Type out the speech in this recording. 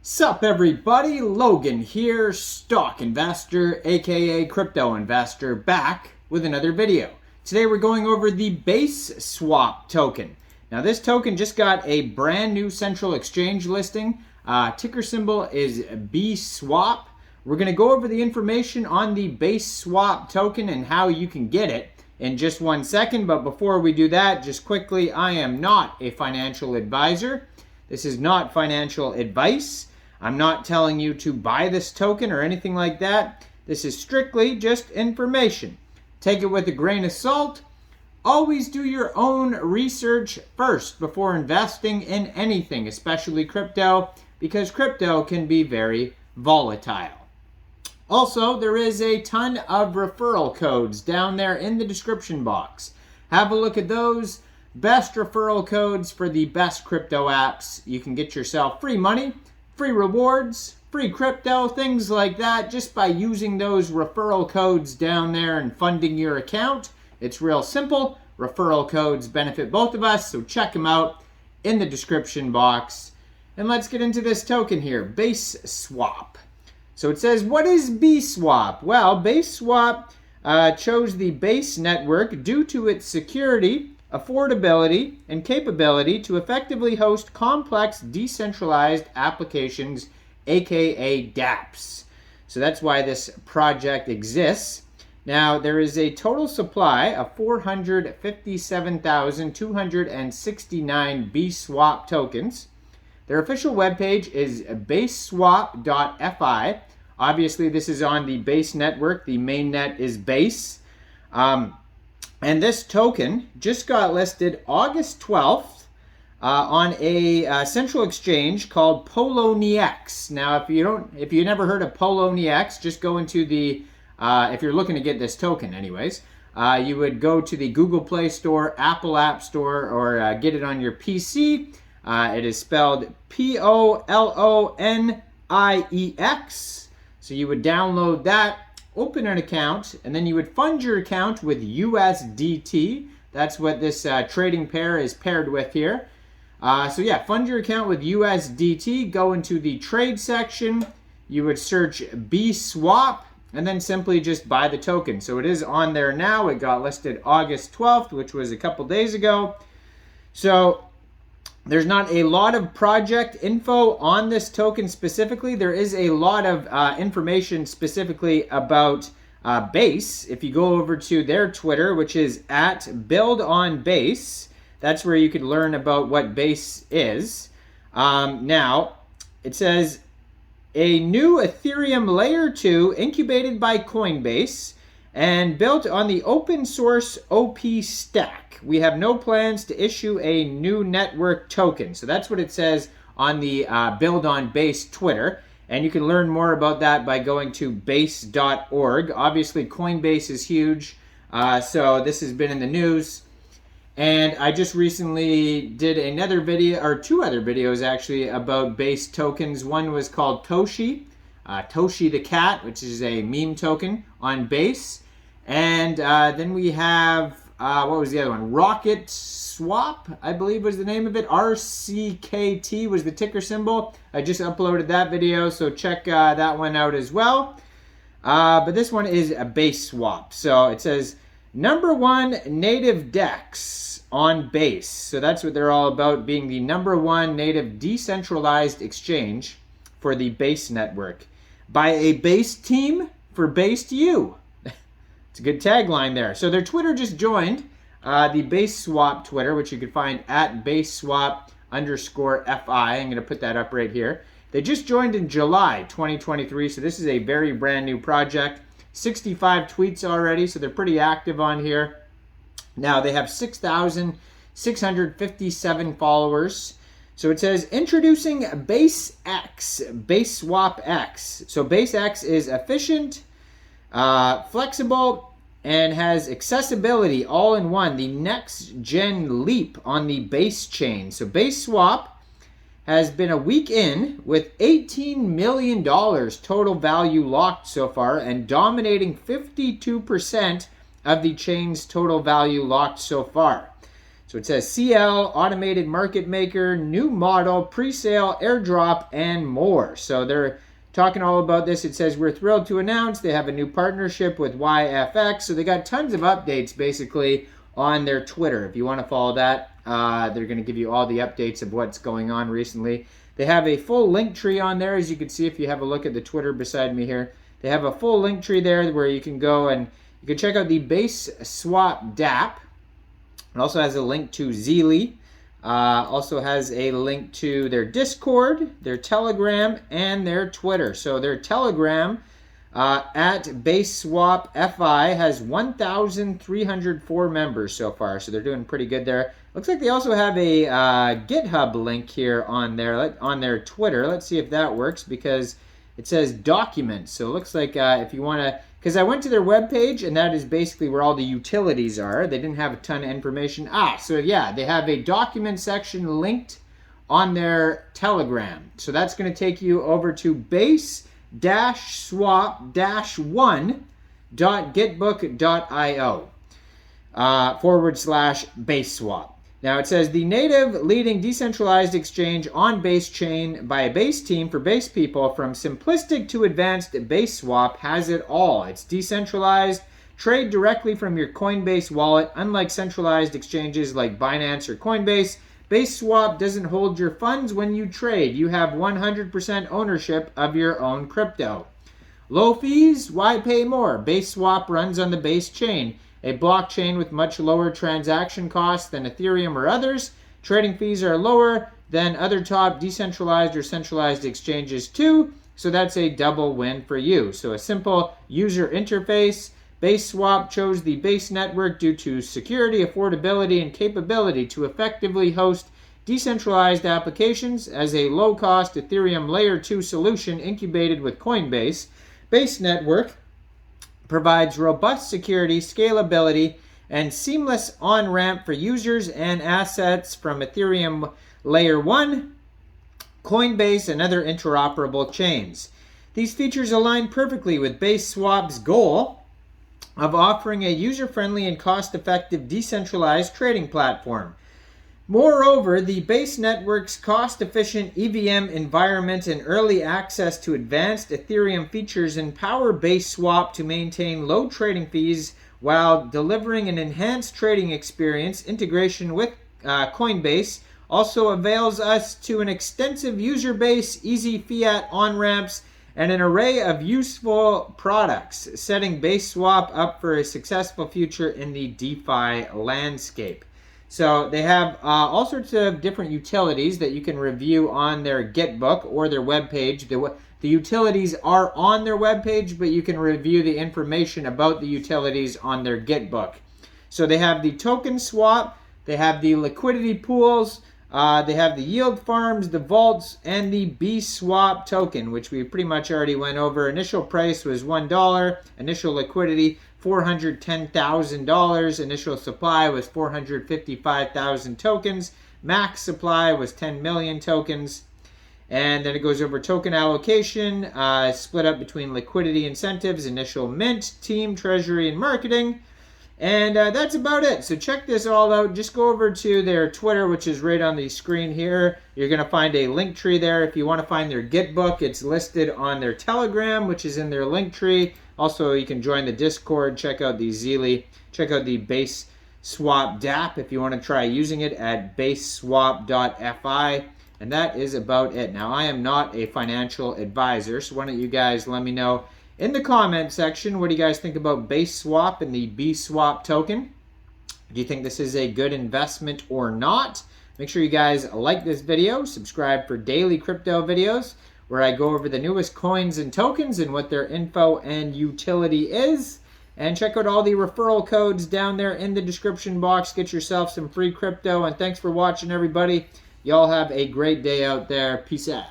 Sup everybody, Logan here, stock investor, aka crypto investor, back with another video. Today we're going over the Baseswap token. Now this token just got a brand new central exchange listing. Ticker symbol is Bswap. We're going to go over the information on the Baseswap token and how you can get it in just 1 second. But before we do that, just quickly, I am not a financial advisor. This is not financial advice. I'm not telling you to buy this token or anything like that. This is strictly just information. Take it with a grain of salt. Always do your own research first before investing in anything, especially crypto, because crypto can be very volatile. Also, there is a ton of referral codes down there in the description box. Have a look at those. Best referral codes for the best crypto apps. You can get yourself free money, free rewards, free crypto, things like that, just by using those referral codes down there and funding your account. It's real simple. Referral codes benefit both of us, so check them out in the description box. And let's get into this token here, Baseswap. So it says, what is Bswap? Well, Baseswap chose the Base network due to its security, affordability, and capability to effectively host complex decentralized applications, aka dApps. So that's why this project exists. Now, there is a total supply of 457,269 Bswap tokens. Their official webpage is baseswap.fi. Obviously, this is on the Base network. The main net is Base. And this token just got listed August 12th on a central exchange called Poloniex. Now, if you never heard of Poloniex, just go into the, if you're looking to get this token anyways, you would go to the Google Play Store, Apple App Store, or get it on your PC. It is spelled Poloniex. So you would download that, open an account, and then you would fund your account with USDT. That's what this trading pair is paired with here. So yeah, fund your account with USDT, go into the trade section, you would search Bswap, and then simply just buy the token. So it is on there now. It got listed August 12th, which was a couple days ago. So there's not a lot of project info on this token specifically. There is a lot of information specifically about Base. If you go over to their Twitter, which is @BuildOnBase, that's where you could learn about what Base is. Now, it says, a new Ethereum Layer 2 incubated by Coinbase and built on the open source OP stack. We have no plans to issue a new network token. So that's what it says on the Build on Base Twitter. And you can learn more about that by going to base.org. Obviously, Coinbase is huge. So this has been in the news. And I just recently did another video, or two other videos actually, about Base tokens. One was called Toshi, Toshi the cat, which is a meme token on Base. And then we have, what was the other one? Rocket Swap, I believe was the name of it. RCKT was the ticker symbol. I just uploaded that video, so check that one out as well. But this one is a Baseswap. So it says, #1 native DEX on Base. So that's what they're all about, being the #1 native decentralized exchange for the Base network. By a Base team for based you. It's a good tagline there. So their Twitter just joined the Baseswap Twitter, which you can find @Baseswap_FI. I'm going to put that up right here. They just joined in July 2023, so this is a very brand new project. 65 tweets already, so they're pretty active on here. Now they have 6,657 followers. So it says, introducing BaseX, Baseswap X. So BaseX is efficient, flexible, and has accessibility all in one. The next gen leap on the Base chain. So Baseswap has been a week in with $18 million total value locked so far and dominating 52% of the chain's total value locked so far. So it says CL, automated market maker, new model, pre-sale, airdrop, and more. So they're talking all about this. It says, we're thrilled to announce they have a new partnership with YFX. So they got tons of updates basically on their Twitter. If you want to follow that, they're going to give you all the updates of what's going on recently. They have a full link tree on there, as you can see if you have a look at the Twitter beside me here. They have a full link tree there where you can go and you can check out the Baseswap dApp. It also has a link to Zeely. Also has a link to their Discord, their Telegram, and their Twitter. So their Telegram at Baseswap FI has 1,304 members so far. So they're doing pretty good there. Looks like they also have a GitHub link here on their Twitter. Let's see if that works because it says documents. So it looks like if you want to, because I went to their webpage and that is basically where all the utilities are. They didn't have a ton of information. So yeah, they have a document section linked on their Telegram. So that's going to take you over to base-swap-1.gitbook.io /Baseswap. Now it says the native leading decentralized exchange on Base chain by a Base team for Base people, from simplistic to advanced, Baseswap has it all. It's decentralized, trade directly from your Coinbase wallet. Unlike centralized exchanges like Binance or Coinbase, Baseswap doesn't hold your funds when you trade. You have 100% ownership of your own crypto. Low fees? Why pay more? Baseswap runs on the Base chain, a blockchain with much lower transaction costs than Ethereum or others. Trading fees are lower than other top decentralized or centralized exchanges too, so that's a double win for you. So a simple user interface. Baseswap chose the Base network due to security, affordability, and capability to effectively host decentralized applications. As a low-cost Ethereum Layer 2 solution incubated with Coinbase, Base network provides robust security, scalability, and seamless on-ramp for users and assets from Ethereum Layer 1, Coinbase, and other interoperable chains. These features align perfectly with Baseswap's goal of offering a user-friendly and cost-effective decentralized trading platform. Moreover, the Base network's cost-efficient EVM environment and early access to advanced Ethereum features empower Baseswap to maintain low trading fees while delivering an enhanced trading experience. Integration with Coinbase also avails us to an extensive user base, easy fiat on-ramps, and an array of useful products, setting Baseswap up for a successful future in the DeFi landscape. So they have all sorts of different utilities that you can review on their Gitbook or their webpage. The utilities are on their webpage, but you can review the information about the utilities on their Gitbook. So they have the token swap, they have the liquidity pools, they have the yield farms, the vaults, and the Bswap token, which we pretty much already went over. Initial price was $1. Initial liquidity, $410,000. Initial supply was 455,000 tokens. Max supply was 10 million tokens. And then it goes over token allocation, split up between liquidity incentives, initial mint, team, treasury, and marketing. And that's about it. So check this all out. Just go over to their Twitter, which is right on the screen here. You're going to find a link tree there. If you want to find their Gitbook, it's listed on their Telegram, which is in their link tree. Also, you can join the Discord, check out the Zeely, check out the Baseswap dApp if you want to try using it at baseswap.fi. And that is about it. Now, I am not a financial advisor, so why don't you guys let me know in the comment section, what do you guys think about Baseswap and the Bswap token? Do you think this is a good investment or not? Make sure you guys like this video, subscribe for daily crypto videos where I go over the newest coins and tokens and what their info and utility is. And check out all the referral codes down there in the description box. Get yourself some free crypto. And thanks for watching, everybody. Y'all have a great day out there. Peace out.